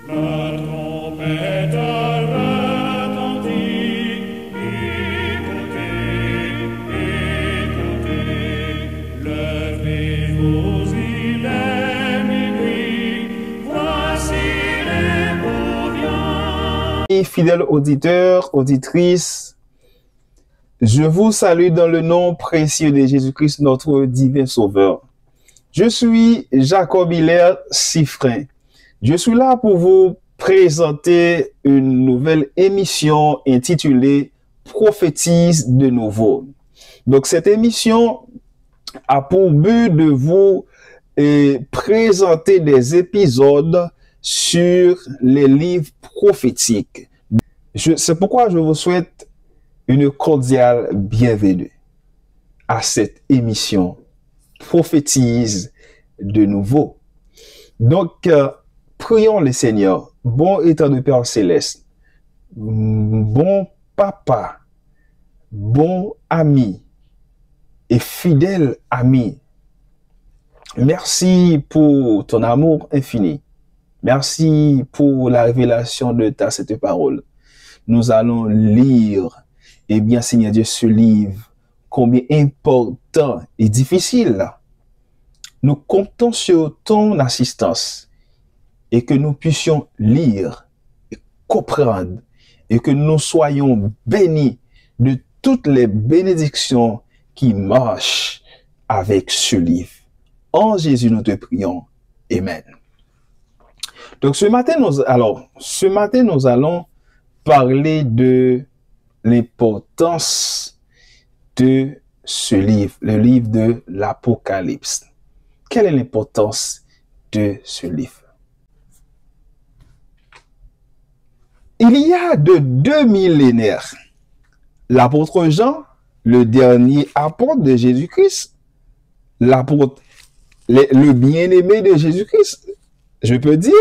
La trompette retentit, écoutez, levez-vous, il est minuit, voici l'époux vient. Et fidèles auditeurs, auditrices, je vous salue dans le nom précieux de Jésus-Christ, notre divin Sauveur. Je suis Jacob Hilaire Siffrin. Je suis là pour vous présenter une nouvelle émission intitulée Prophétise de nouveau. Donc cette émission a pour but de vous présenter des épisodes sur les livres prophétiques. C'est pourquoi je vous souhaite une cordiale bienvenue à cette émission Prophétise de nouveau. Donc, prions le Seigneur, bon éternel Père céleste, bon papa, bon ami et fidèle ami. Merci pour ton amour infini. Merci pour la révélation de ta sainte parole. Nous allons lire, eh bien, Seigneur Dieu, ce livre, combien important et difficile. Nous comptons sur ton assistance et que nous puissions lire et comprendre et que nous soyons bénis de toutes les bénédictions qui marchent avec ce livre. En Jésus, nous te prions. Amen. Donc, ce matin, nous allons parler de l'importance de ce livre, le livre de l'Apocalypse. Quelle est l'importance de ce livre? Il y a de 2 millénaires, l'apôtre Jean, le dernier apôtre de Jésus-Christ, l'apôtre, le bien-aimé de Jésus-Christ, je peux dire,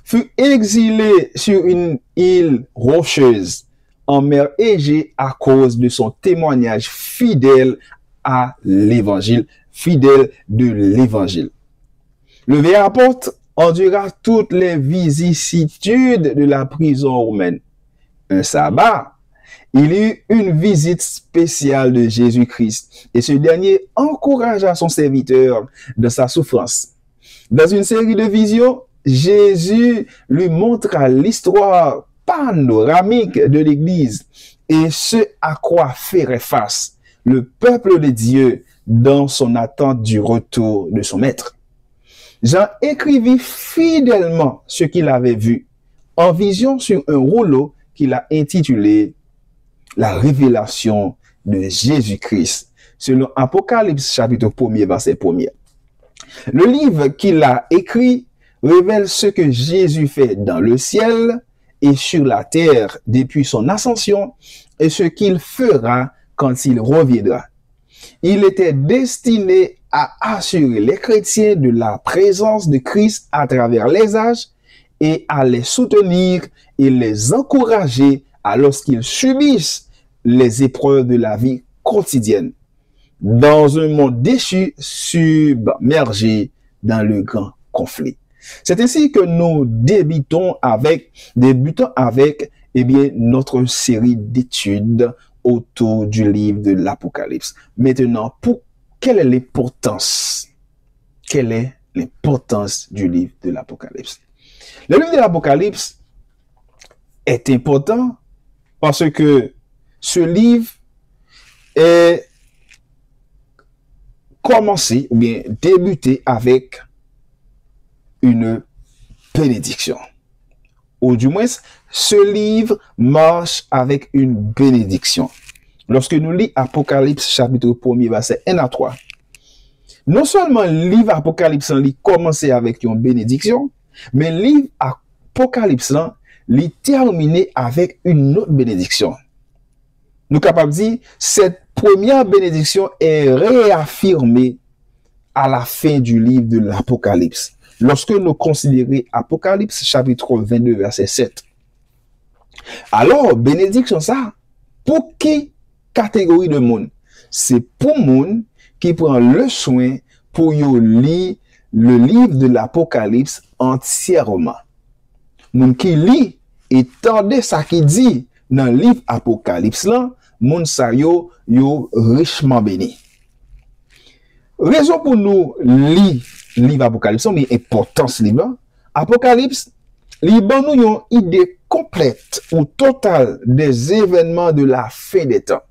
fut exilé sur une île rocheuse en mer Égée à cause de son témoignage fidèle à l'évangile, fidèle de l'évangile. Le vieil apôtre endura toutes les vicissitudes de la prison romaine. Un sabbat, il eut une visite spéciale de Jésus-Christ et ce dernier encouragea son serviteur dans sa souffrance. Dans une série de visions, Jésus lui montra l'histoire panoramique de l'Église et ce à quoi ferait face le peuple de Dieu dans son attente du retour de son maître. Jean écrivit fidèlement ce qu'il avait vu en vision sur un rouleau qu'il a intitulé La révélation de Jésus-Christ, selon Apocalypse chapitre 1er, verset 1er. Le livre qu'il a écrit révèle ce que Jésus fait dans le ciel et sur la terre depuis son ascension et ce qu'il fera quand il reviendra. Il était destiné à assurer les chrétiens de la présence de Christ à travers les âges et à les soutenir et les encourager alors qu'ils subissent les épreuves de la vie quotidienne dans un monde déchu, submergé dans le grand conflit. C'est ainsi que nous débutons avec eh bien, notre série d'études autour du livre de l'Apocalypse. Maintenant, quelle est l'importance? Quelle est l'importance du livre de l'Apocalypse? Le livre de l'Apocalypse est important parce que ce livre est commencé ou bien débuté avec une bénédiction. Ou du moins, ce livre marche avec une bénédiction. Lorsque nous lisons Apocalypse chapitre 1er, verset 1 à 3, non seulement le livre Apocalypse lit commencé avec une bénédiction, mais le livre Apocalypse lit terminé avec une autre bénédiction. Nous sommes capables de dire cette première bénédiction est réaffirmée à la fin du livre de l'Apocalypse. Lorsque nous considérons Apocalypse chapitre 22, verset 7. Alors, bénédiction ça, pour qui catégorie de monde? C'est pour monde qui prend le soin pour lire le livre de l'Apocalypse entièrement. moun qui lit et tendez ça qui dit dans le livre Apocalypse là, moun sa yo richement béni. Raison pour nous lire livre Apocalypse, mais importance livre Apocalypse, li ban nous yon idée complète ou totale des événements de la fin des temps.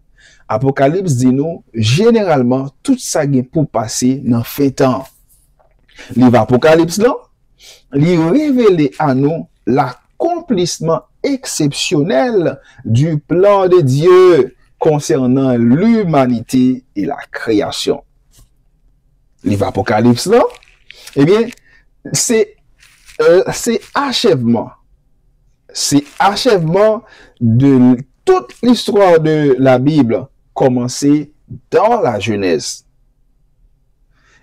Apocalypse dit nous généralement tout ça gen pour passer dans fin temps. Livre Apocalypse là, li révèle à nous l'accomplissement exceptionnel du plan de Dieu concernant l'humanité et la création. Livre Apocalypse là, eh bien, c'est achèvement. C'est achèvement de toute l'histoire de la Bible commencée dans la Genèse.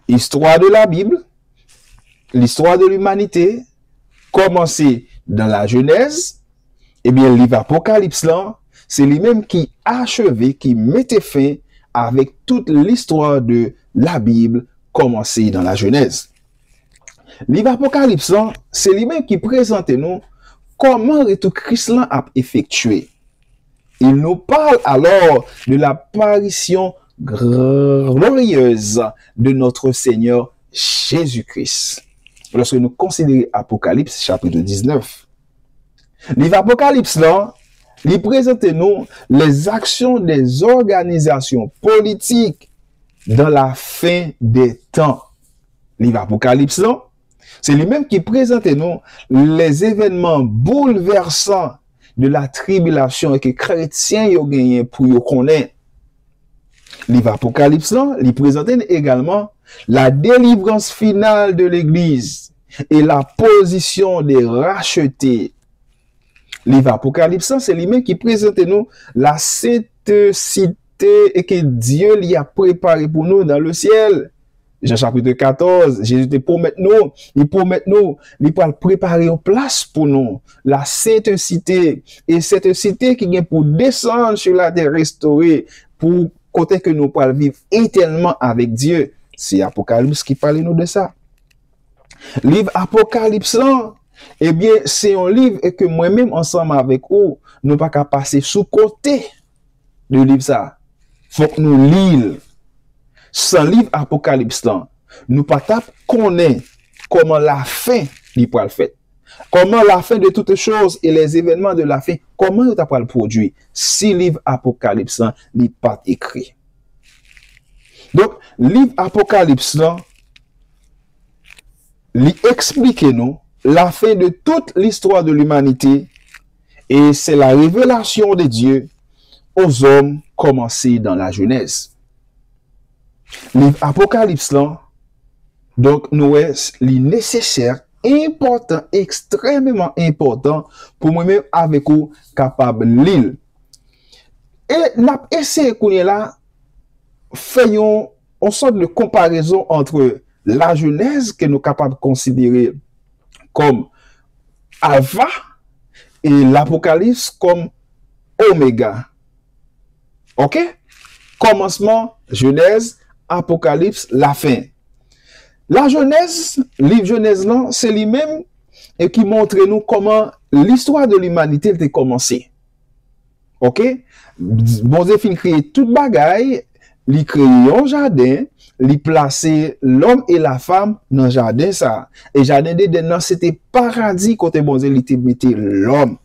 Histoire de la Bible, l'histoire de l'humanité commencée dans la Genèse, eh bien, le livre Apocalypse là, c'est lui-même qui achevait, qui mettait fin avec toute l'histoire de la Bible commencée dans la Genèse. Le livre Apocalypse là, c'est lui-même qui présente nous comment le Christ là a effectué. Il nous parle alors de l'apparition glorieuse de notre Seigneur Jésus-Christ. Lorsque nous considérons Apocalypse chapitre 19, le livre Apocalypse là, il présente nous les actions des organisations politiques dans la fin des temps. Le livre Apocalypse là, c'est lui-même qui présente nous les événements bouleversants de la tribulation que les chrétiens ont gagné pour y connaître. Le livre Apocalypse là, il présente également la délivrance finale de l'Église et la position des rachetés. Le livre Apocalypse, c'est lui-même qui présente nous la sainte cité et que Dieu l'y a préparé pour nous dans le ciel. Jean chapitre 14, Jésus te promet nous, il va préparer une place pour nous, la sainte cité, et cette cité qui vient pour descendre sur la terre restaurée, pour côté que nous pourrons vivre éternellement avec Dieu. C'est Apocalypse qui parle nous de ça. Livre Apocalypse, eh bien, c'est un livre que moi-même, ensemble avec vous, nous pas qu'à passer sous côté de livre ça. Faut que nous lisons. Sans livre Apocalypse, nous pas connaître comment la fin li pral fait. Comment la fin de toutes choses et les événements de la fin, comment nous pas le produit si livre Apocalypse n'est pas écrit. Donc, livre Apocalypse lui explique nous la fin de toute l'histoire de l'humanité et c'est la révélation de Dieu aux hommes commencée dans la Genèse. Livre Apocalypse donc nous est nécessaire, important, extrêmement important pour moi-même avec vous capable lire. Et n'a essayé qu'on est là faisons une sorte de comparaison entre la Genèse que nous sommes capables de considérer comme Alpha et l'Apocalypse comme Oméga. OK? Commencement, Genèse, Apocalypse, la fin. La Genèse, livre Genèse, c'est lui-même et qui montre nous comment l'histoire de l'humanité a commencé. OK? Bon Dieu fin créer toute bagaille, il crée un jardin, il placer l'homme et la femme dans le jardin ça. Et jardin d'Éden c'était paradis côté bon Dieu il mettait l'homme.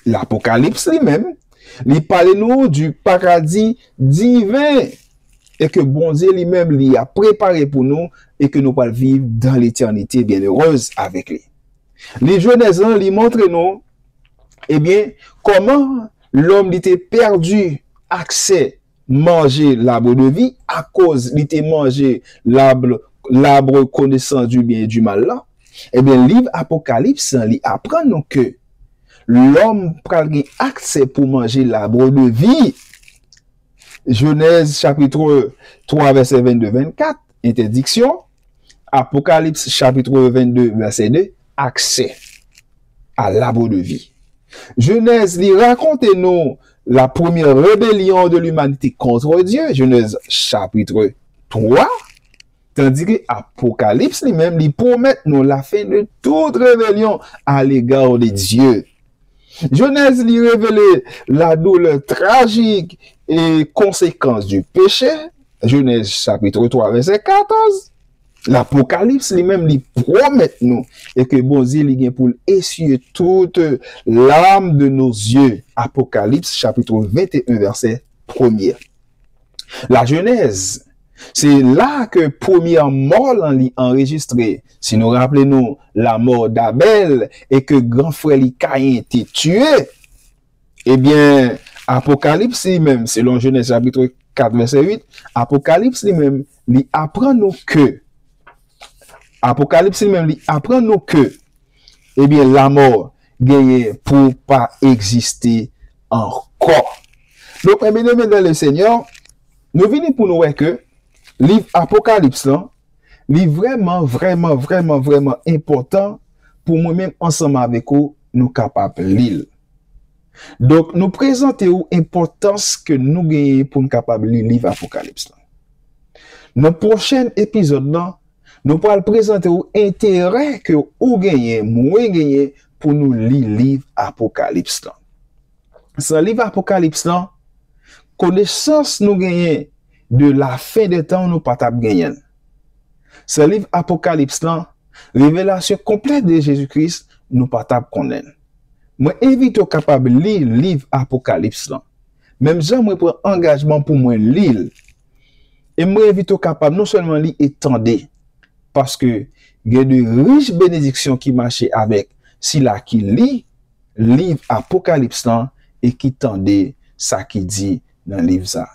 L'Apocalypse lui-même, il parle nous du paradis divin et que bon Dieu lui-même lui a préparé pour nous et que nous allons vivre dans l'éternité bienheureuse avec lui. Les Genèse lui montrent nous eh bien comment l'homme était perdu accès manger l'arbre de vie à cause il était mangé l'arbre connaissance du bien et du mal là. Eh bien livre Apocalypse lui apprend nous que l'homme prend accès pour manger l'arbre de vie. Genèse chapitre 3 verset 22-24 interdiction. Apocalypse chapitre 22 verset 2 accès à l'arbre de vie. Genèse lui raconte nous la première rébellion de l'humanité contre Dieu. Genèse chapitre 3 Tandis que Apocalypse lui-même, lui promet nous la fin de toute rébellion à l'égard de Dieu. Genèse lui révèle la douleur tragique et conséquence du péché. Genèse chapitre 3, verset 14. L'Apocalypse lui-même lui promet nous et que bon Dieu lui vient pour essuyer toute larme de nos yeux. Apocalypse chapitre 21, verset 1er. La Genèse, c'est là que première mort enregistrée. Si nous rappelons la mort d'Abel et que grand frère Caïn était tué, eh bien, Apocalypse lui-même, selon Genèse chapitre 4, verset 8, Apocalypse lui-même, lui apprend nous que, eh bien, la mort gagne pour pas exister encore. Donc, bien aimé dans le Seigneur, nous venons pour nous voir que livre Apocalypse là, livre vraiment important pour moi-même ensemble avec vous, nous capables lire. Donc, nous présentons l'importance que nous gagnons pour nous capables lire livre Apocalypse là. Dans le prochain épisode là, nous allons présenter l'intérêt que vous gagnez, moi gagnez pour nous lire livre Apocalypse là. Sans livre Apocalypse là, connaissance nous gagnons de la fin des temps, nous pas gagner. Ce livre Apocalypse là, révélation complète de Jésus-Christ, nous pas connaître. Moi invite au capable lire livre Apocalypse là. Même si moi prend engagement pour moi lire. Et moi invite au capable non seulement lire et tendre parce que il y a de riches bénédictions qui marchent avec si là qui lit livre Apocalypse là et qui tendait ça qui dit dans le livre ça.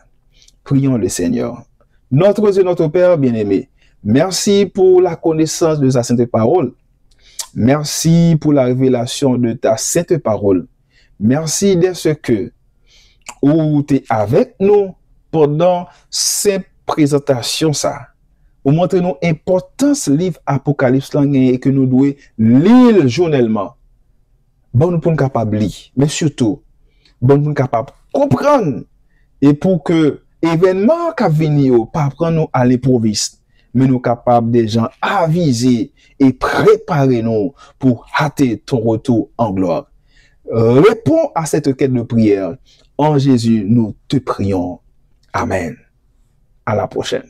Prions le Seigneur. Notre Dieu, notre Père bien-aimé, merci pour la connaissance de sa sainte parole. Merci pour la révélation de ta sainte parole. Merci de ce que tu es avec nous pendant cette présentation ça. Pour montrer nous l'importance du livre Apocalypse et que nous devons lire journellement. Bon, nous sommes capables de lire, mais surtout, bon, nous sommes capables de comprendre. Et pour que événement qui venir pas prendre nous à l'improviste, mais nous capables des gens aviser et préparer nous pour hâter ton retour en gloire. Réponds à cette quête de prière. En Jésus, nous te prions. Amen. À la prochaine.